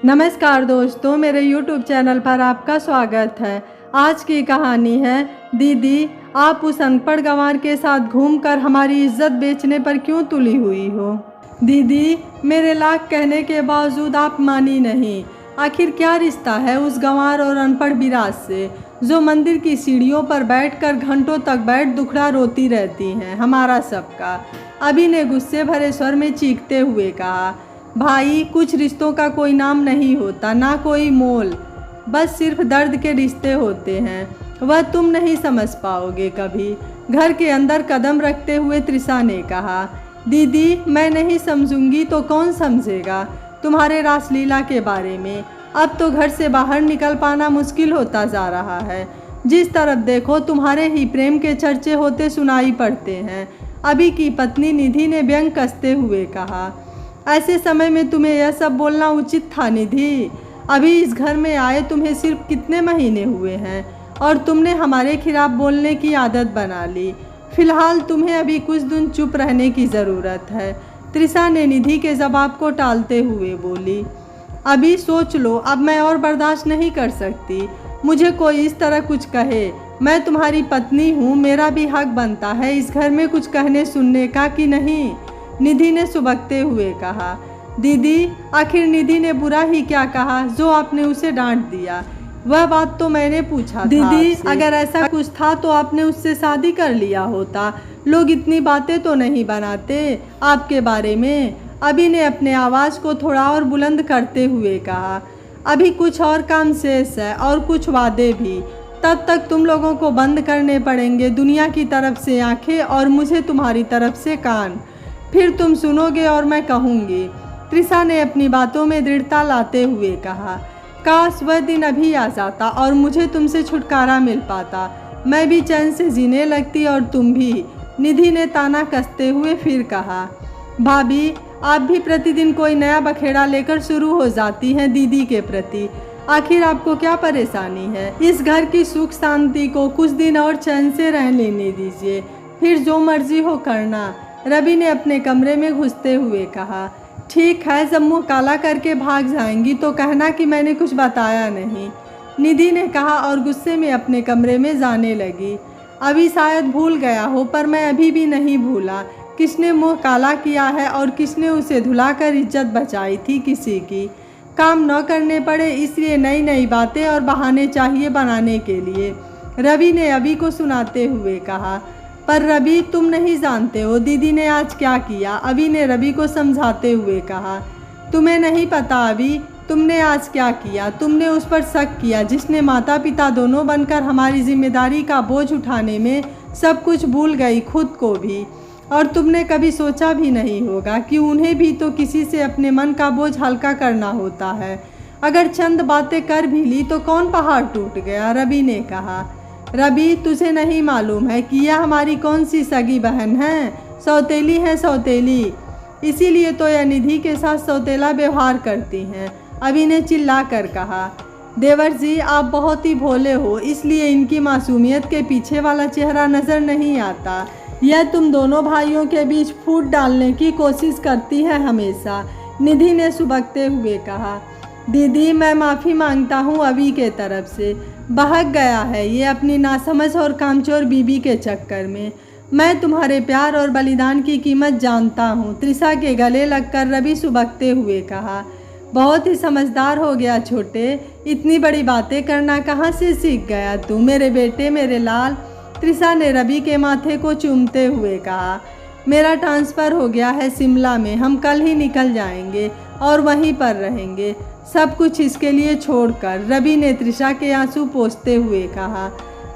नमस्कार दोस्तों, मेरे YouTube चैनल पर आपका स्वागत है। आज की कहानी है दीदी, आप उस अनपढ़ गंवार के साथ घूमकर हमारी इज्जत बेचने पर क्यों तुली हुई हो। दीदी, मेरे लाख कहने के बावजूद आप मानी नहीं। आखिर क्या रिश्ता है उस गंवार और अनपढ़ बिराज से, जो मंदिर की सीढ़ियों पर बैठकर घंटों तक बैठ दुखड़ा रोती रहती हैं, हमारा सबका। अभी ने गुस्से भरे स्वर में चीखते हुए कहा, भाई, कुछ रिश्तों का कोई नाम नहीं होता, ना कोई मोल, बस सिर्फ दर्द के रिश्ते होते हैं। वह तुम नहीं समझ पाओगे कभी। घर के अंदर कदम रखते हुए त्रिशा ने कहा, दीदी, मैं नहीं समझूंगी तो कौन समझेगा तुम्हारे रासलीला के बारे में। अब तो घर से बाहर निकल पाना मुश्किल होता जा रहा है। जिस तरफ देखो तुम्हारे ही प्रेम के चर्चे होते सुनाई पड़ते हैं। अभी की पत्नी निधि ने व्यंग कसते हुए कहा, ऐसे समय में तुम्हें यह सब बोलना उचित था निधि। अभी इस घर में आए तुम्हें सिर्फ कितने महीने हुए हैं और तुमने हमारे खिलाफ बोलने की आदत बना ली। फिलहाल तुम्हें अभी कुछ दिन चुप रहने की ज़रूरत है। त्रिशा ने निधि के जवाब को टालते हुए बोली, अभी सोच लो, अब मैं और बर्दाश्त नहीं कर सकती। मुझे कोई इस तरह कुछ कहे, मैं तुम्हारी पत्नी हूँ, मेरा भी हक बनता है इस घर में कुछ कहने सुनने का, कि नहीं। निधि ने सुबकते हुए कहा, दीदी, आखिर निधि ने बुरा ही क्या कहा जो आपने उसे डांट दिया। वह बात तो मैंने पूछा था दीदी, अगर ऐसा कुछ था तो आपने उससे शादी कर लिया होता। लोग इतनी बातें तो नहीं बनाते आपके बारे में। अभी ने अपने आवाज़ को थोड़ा और बुलंद करते हुए कहा, अभी कुछ और काम शेष है और कुछ वादे भी। तब तक तुम लोगों को बंद करने पड़ेंगे दुनिया की तरफ से आंखें और मुझे तुम्हारी तरफ से कान। फिर तुम सुनोगे और मैं कहूँगी। त्रिशा ने अपनी बातों में दृढ़ता लाते हुए कहा, काश वह दिन अभी आ जाता और मुझे तुमसे छुटकारा मिल पाता। मैं भी चैन से जीने लगती और तुम भी। निधि ने ताना कसते हुए फिर कहा, भाभी, आप भी प्रतिदिन कोई नया बखेड़ा लेकर शुरू हो जाती हैं दीदी के प्रति। आखिर आपको क्या परेशानी है। इस घर की सुख शांति को कुछ दिन और चैन से रह लेने दीजिए, फिर जो मर्जी हो करना। रवि ने अपने कमरे में घुसते हुए कहा, ठीक है, जब मुँह काला करके भाग जाएंगी तो कहना कि मैंने कुछ बताया नहीं। निधि ने कहा और गुस्से में अपने कमरे में जाने लगी। अभी शायद भूल गया हो, पर मैं अभी भी नहीं भूला किसने मुँह काला किया है और किसने उसे धुलाकर इज्जत बचाई थी किसी की। काम न करने पड़े इसलिए नई नई बातें और बहाने चाहिए बनाने के लिए, रवि ने अभी को सुनाते हुए कहा। पर रवि, तुम नहीं जानते हो दीदी ने आज क्या किया। अभी ने रवि को समझाते हुए कहा, तुम्हें नहीं पता अभी, तुमने आज क्या किया। तुमने उस पर शक किया जिसने माता पिता दोनों बनकर हमारी जिम्मेदारी का बोझ उठाने में सब कुछ भूल गई, खुद को भी। और तुमने कभी सोचा भी नहीं होगा कि उन्हें भी तो किसी से अपने मन का बोझ हल्का करना होता है। अगर चंद बातें कर भी ली तो कौन पहाड़ टूट गया। रवि ने कहा, रवि, तुझे नहीं मालूम है कि यह हमारी कौन सी सगी बहन है। सौतेली है, सौतेली। इसीलिए तो यह निधि के साथ सौतेला व्यवहार करती हैं। अभी ने चिल्ला कर कहा, देवर जी, आप बहुत ही भोले हो, इसलिए इनकी मासूमियत के पीछे वाला चेहरा नज़र नहीं आता। यह तुम दोनों भाइयों के बीच फूट डालने की कोशिश करती है हमेशा। निधि ने सुबकते हुए कहा, दीदी, मैं माफ़ी मांगता हूँ अभी के तरफ से। बहक गया है ये अपनी नासमझ और कामचोर बीबी के चक्कर में। मैं तुम्हारे प्यार और बलिदान की कीमत जानता हूँ। त्रिशा के गले लगकर रवि सुबकते हुए कहा, बहुत ही समझदार हो गया छोटे, इतनी बड़ी बातें करना कहाँ से सीख गया तू, मेरे बेटे, मेरे लाल। त्रिशा ने रवि के माथे को चूमते हुए कहा, मेरा ट्रांसफ़र हो गया है शिमला में, हम कल ही निकल जाएंगे और वहीं पर रहेंगे, सब कुछ इसके लिए छोड़कर। रवि ने त्रिशा के आंसू पोंछते हुए कहा।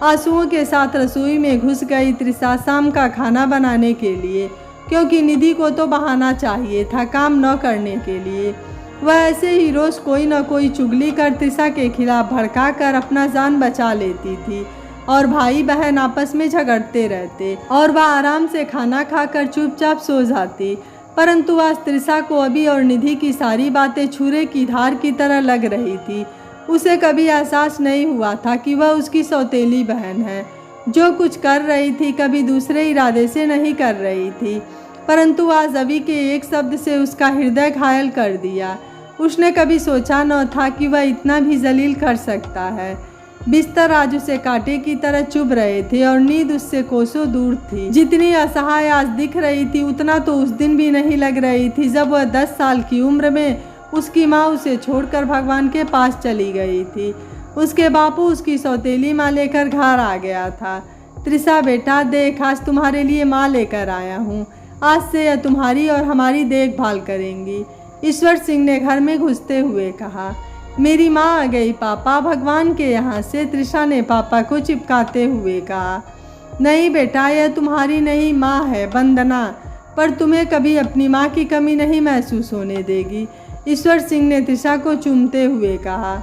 आंसुओं के साथ रसोई में घुस गई त्रिशा शाम का खाना बनाने के लिए, क्योंकि निधि को तो बहाना चाहिए था काम न करने के लिए। वह ऐसे ही रोज़ कोई न कोई चुगली कर त्रिशा के खिलाफ भड़का कर अपना जान बचा लेती थी और भाई बहन आपस में झगड़ते रहते और वह आराम से खाना खाकर चुपचाप सो जाती। परंतु आज त्रिशा को अभी और निधि की सारी बातें छुरे की धार की तरह लग रही थी। उसे कभी एहसास नहीं हुआ था कि वह उसकी सौतेली बहन है। जो कुछ कर रही थी कभी दूसरे इरादे से नहीं कर रही थी, परंतु आज अभी के एक शब्द से उसका हृदय घायल कर दिया। उसने कभी सोचा न था कि वह इतना भी जलील कर सकता है। बिस्तर आज उसे कांटे की तरह चुभ रहे थे और नींद उससे कोसों दूर थी। जितनी असहाय आज दिख रही थी उतना तो उस दिन भी नहीं लग रही थी जब वह 10 साल की उम्र में उसकी माँ उसे छोड़कर भगवान के पास चली गई थी। उसके बापू उसकी सौतेली माँ लेकर घर आ गया था। त्रिशा बेटा देख, आज तुम्हारे लिए माँ लेकर आया हूँ। आज से यह तुम्हारी और हमारी देखभाल करेंगी। ईश्वर सिंह ने घर में घुसते हुए कहा। मेरी माँ आ गई पापा, भगवान के यहाँ से, त्रिशा ने पापा को चिपकाते हुए कहा। नहीं बेटा, यह तुम्हारी नहीं माँ है वंदना, पर तुम्हें कभी अपनी माँ की कमी नहीं महसूस होने देगी, ईश्वर सिंह ने त्रिशा को चूमते हुए कहा।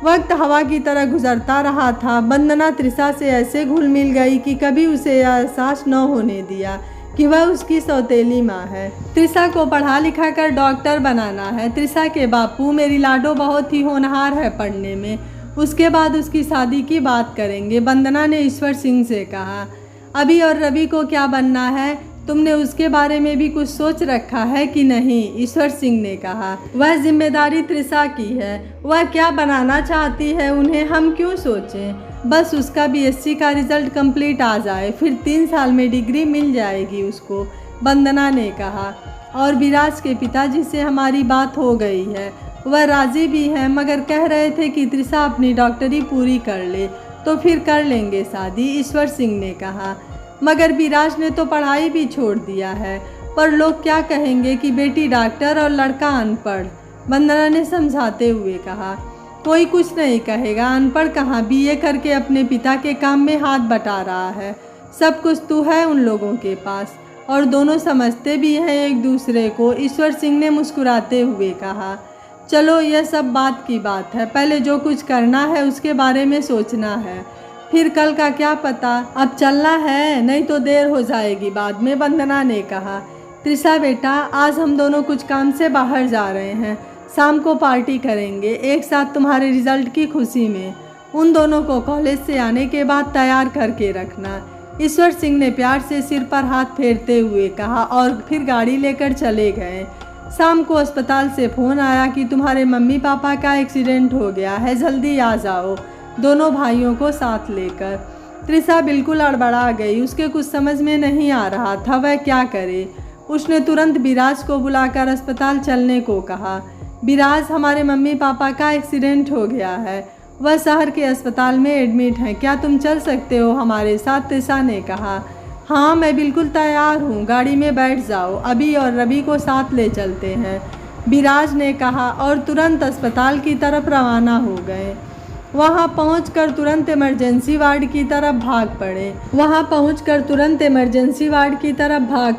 वक्त हवा की तरह गुजरता रहा था। वंदना त्रिशा से ऐसे घुल मिल गई कि कभी उसे यह एहसास न होने दिया कि वह उसकी सौतेली माँ है। त्रिशा को पढ़ा लिखा कर डॉक्टर बनाना है। त्रिशा के बापू मेरी लाडो बहुत ही होनहार है पढ़ने में, उसके बाद उसकी शादी की बात करेंगे, वंदना ने ईश्वर सिंह से कहा। अभी और रवि को क्या बनना है, तुमने उसके बारे में भी कुछ सोच रखा है कि नहीं, ईश्वर सिंह ने कहा। वह जिम्मेदारी त्रिशा की है, वह क्या बनाना चाहती है उन्हें हम क्यों सोचें। बस उसका बीएससी का रिजल्ट कंप्लीट आ जाए, फिर 3 साल में डिग्री मिल जाएगी उसको, वंदना ने कहा। और विराज के पिताजी से हमारी बात हो गई है, वह राजी भी है, मगर कह रहे थे कि त्रिशा अपनी डॉक्टरी पूरी कर ले तो फिर कर लेंगे शादी, ईश्वर सिंह ने कहा। मगर विराज ने तो पढ़ाई भी छोड़ दिया है, पर लोग क्या कहेंगे कि बेटी डॉक्टर और लड़का अनपढ़, वंदना ने समझाते हुए कहा। कोई कुछ नहीं कहेगा, अनपढ़ कहाँ, बीए करके अपने पिता के काम में हाथ बटा रहा है। सब कुछ तो है उन लोगों के पास और दोनों समझते भी हैं एक दूसरे को, ईश्वर सिंह ने मुस्कुराते हुए कहा। चलो यह सब बात की बात है, पहले जो कुछ करना है उसके बारे में सोचना है, फिर कल का क्या पता, अब चलना है नहीं तो देर हो जाएगी बाद में, वंदना ने कहा। त्रिशा बेटा, आज हम दोनों कुछ काम से बाहर जा रहे हैं, शाम को पार्टी करेंगे एक साथ तुम्हारे रिजल्ट की खुशी में। उन दोनों को कॉलेज से आने के बाद तैयार करके रखना, ईश्वर सिंह ने प्यार से सिर पर हाथ फेरते हुए कहा और फिर गाड़ी लेकर चले गए। शाम को अस्पताल से फ़ोन आया कि तुम्हारे मम्मी पापा का एक्सीडेंट हो गया है, जल्दी आ जाओ, दोनों भाइयों को साथ लेकर। त्रिशा बिल्कुल अड़बड़ा गई, उसके कुछ समझ में नहीं आ रहा था वह क्या करे। उसने तुरंत विराज को बुलाकर अस्पताल चलने को कहा। विराज, हमारे मम्मी पापा का एक्सीडेंट हो गया है, वह शहर के अस्पताल में एडमिट हैं, क्या तुम चल सकते हो हमारे साथ, त्रिशा ने कहा। हाँ मैं बिल्कुल तैयार हूँ, गाड़ी में बैठ जाओ, अभी और रवि को साथ ले चलते हैं, विराज ने कहा और तुरंत अस्पताल की तरफ रवाना हो गए। वहां पहुंचकर तुरंत इमरजेंसी वार्ड की तरफ भाग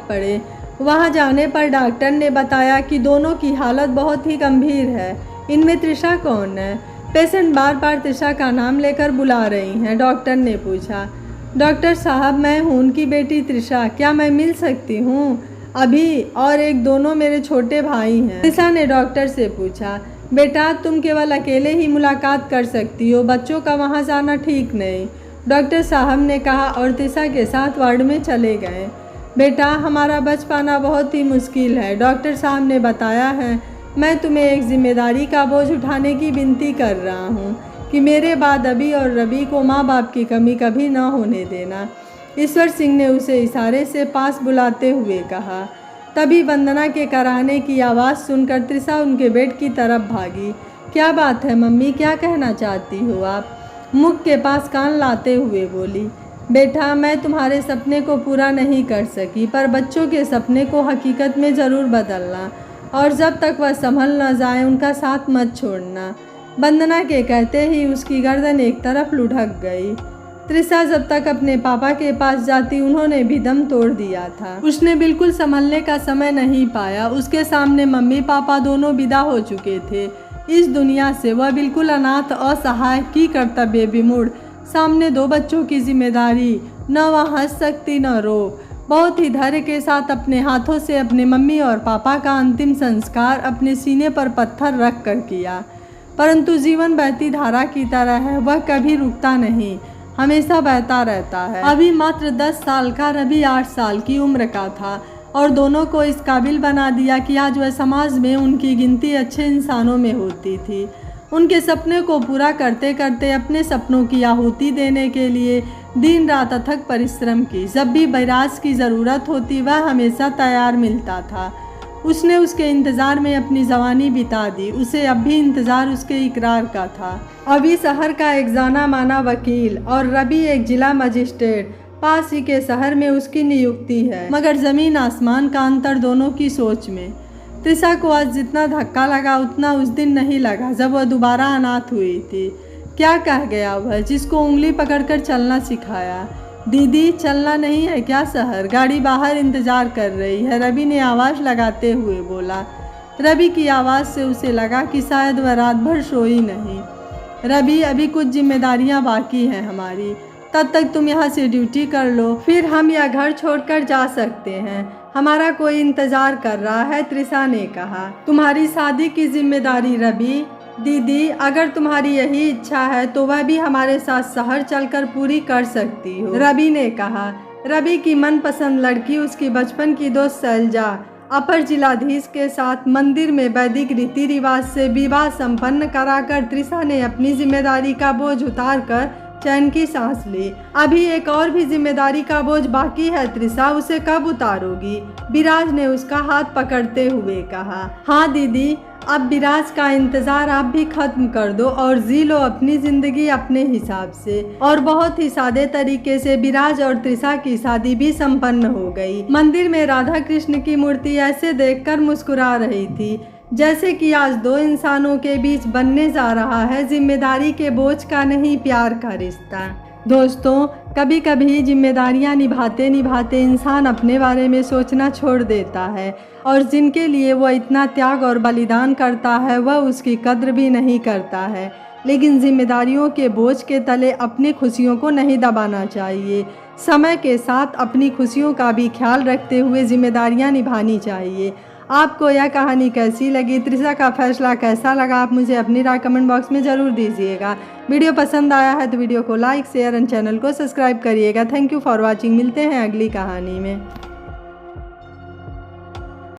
पड़े। वहां जाने पर डॉक्टर ने बताया कि दोनों की हालत बहुत ही गंभीर है। इनमें त्रिशा कौन है? पेशेंट बार बार त्रिशा का नाम लेकर बुला रही हैं, डॉक्टर ने पूछा। डॉक्टर साहब, मैं हूँ उनकी बेटी त्रिशा, क्या मैं मिल सकती हूँ? अभी और एक दोनों मेरे छोटे भाई हैं, त्रिशा ने डॉक्टर से पूछा। बेटा, तुम केवल अकेले ही मुलाकात कर सकती हो, बच्चों का वहाँ जाना ठीक नहीं, डॉक्टर साहब ने कहा और त्रिशा के साथ वार्ड में चले गए। बेटा, हमारा बच पाना बहुत ही मुश्किल है, डॉक्टर साहब ने बताया है। मैं तुम्हें एक जिम्मेदारी का बोझ उठाने की विनती कर रहा हूँ कि मेरे बाद अभी और रवि को माँ बाप की कमी कभी न होने देना, ईश्वर सिंह ने उसे इशारे से पास बुलाते हुए कहा। तभी वंदना के कराहने की आवाज़ सुनकर त्रिशा उनके बेड की तरफ भागी। क्या बात है मम्मी, क्या कहना चाहती हो आप? मुख के पास कान लाते हुए बोली। बेटा, मैं तुम्हारे सपने को पूरा नहीं कर सकी, पर बच्चों के सपने को हकीकत में ज़रूर बदलना, और जब तक वह संभल न जाए उनका साथ मत छोड़ना। वंदना के कहते ही उसकी गर्दन एक तरफ लुढ़क गई। त्रिशा जब तक अपने पापा के पास जाती उन्होंने भी दम तोड़ दिया था। उसने बिल्कुल संभलने का समय नहीं पाया। उसके सामने मम्मी पापा दोनों विदा हो चुके थे इस दुनिया से। वह बिल्कुल अनाथ, असहाय, की कर्तव्य विमूढ़, सामने 2 बच्चों की जिम्मेदारी, न वह हंस सकती न रो। बहुत ही धैर्य के साथ अपने हाथों से अपने मम्मी और पापा का अंतिम संस्कार अपने सीने पर पत्थर रख कर किया। परंतु जीवन बहती धारा की तरह है, वह कभी रुकता नहीं, हमेशा बहता रहता है। अभी मात्र 10 साल का रवि 8 साल की उम्र का था। और दोनों को इस काबिल बना दिया कि आज वह समाज में उनकी गिनती अच्छे इंसानों में होती थी। उनके सपने को पूरा करते करते अपने सपनों की आहुति देने के लिए दिन रात अथक परिश्रम की। जब भी बैराज की ज़रूरत होती वह हमेशा तैयार मिलता था। उसने उसके इंतज़ार में अपनी जवानी बिता दी। उसे अब भी इंतज़ार उसके इकरार का था। अभी शहर का एक जाना माना वकील और रवि एक जिला मजिस्ट्रेट, पास ही के शहर में उसकी नियुक्ति है। मगर ज़मीन आसमान का अंतर दोनों की सोच में। त्रिशा को आज जितना धक्का लगा उतना उस दिन नहीं लगा जब वह दोबारा अनाथ हुई थी। क्या कह गया वह जिसको उंगली पकड़कर चलना सिखाया? दीदी चलना नहीं है क्या शहर? गाड़ी बाहर इंतजार कर रही है, रवि ने आवाज़ लगाते हुए बोला। रवि की आवाज़ से उसे लगा कि शायद वह रात भर सोई नहीं। रवि अभी कुछ जिम्मेदारियां बाकी हैं हमारी, तब तक तुम यहाँ से ड्यूटी कर लो, फिर हम यह घर छोड़कर जा सकते हैं। हमारा कोई इंतज़ार कर रहा है, त्रिशा ने कहा। तुम्हारी शादी की जिम्मेदारी रवि। दीदी अगर तुम्हारी यही इच्छा है तो वह भी हमारे साथ शहर चलकर पूरी कर सकती हो, रवि ने कहा। रवि की मनपसंद लड़की उसकी बचपन की दोस्त शैलजा अपर जिलाधीश के साथ मंदिर में वैदिक रीति रिवाज से विवाह संपन्न कराकर त्रिशा ने अपनी जिम्मेदारी का बोझ उतार कर चैन की सांस ली। अभी एक और भी जिम्मेदारी का बोझ बाकी है त्रिशा, उसे कब उतारोगी? विराज ने उसका हाथ पकड़ते हुए कहा। हाँ दीदी, अब विराज का इंतज़ार आप भी ख़त्म कर दो और जी लो अपनी ज़िंदगी अपने हिसाब से। और बहुत ही सादे तरीके से विराज और त्रिशा की शादी भी संपन्न हो गई। मंदिर में राधा कृष्ण की मूर्ति ऐसे देखकर मुस्कुरा रही थी जैसे कि आज दो इंसानों के बीच बनने जा रहा है जिम्मेदारी के बोझ का नहीं, प्यार का रिश्ता। दोस्तों, कभी कभी जिम्मेदारियां निभाते निभाते इंसान अपने बारे में सोचना छोड़ देता है और जिनके लिए वो इतना त्याग और बलिदान करता है वह उसकी कद्र भी नहीं करता है। लेकिन जिम्मेदारियों के बोझ के तले अपनी खुशियों को नहीं दबाना चाहिए। समय के साथ अपनी खुशियों का भी ख्याल रखते हुए जिम्मेदारियां निभानी चाहिए। आपको यह कहानी कैसी लगी? त्रिशा का फैसला कैसा लगा? आप मुझे अपनी राय कमेंट बॉक्स में ज़रूर दीजिएगा। वीडियो पसंद आया है तो वीडियो को लाइक शेयर एंड चैनल को सब्सक्राइब करिएगा। Thank you for watching. मिलते हैं अगली कहानी में।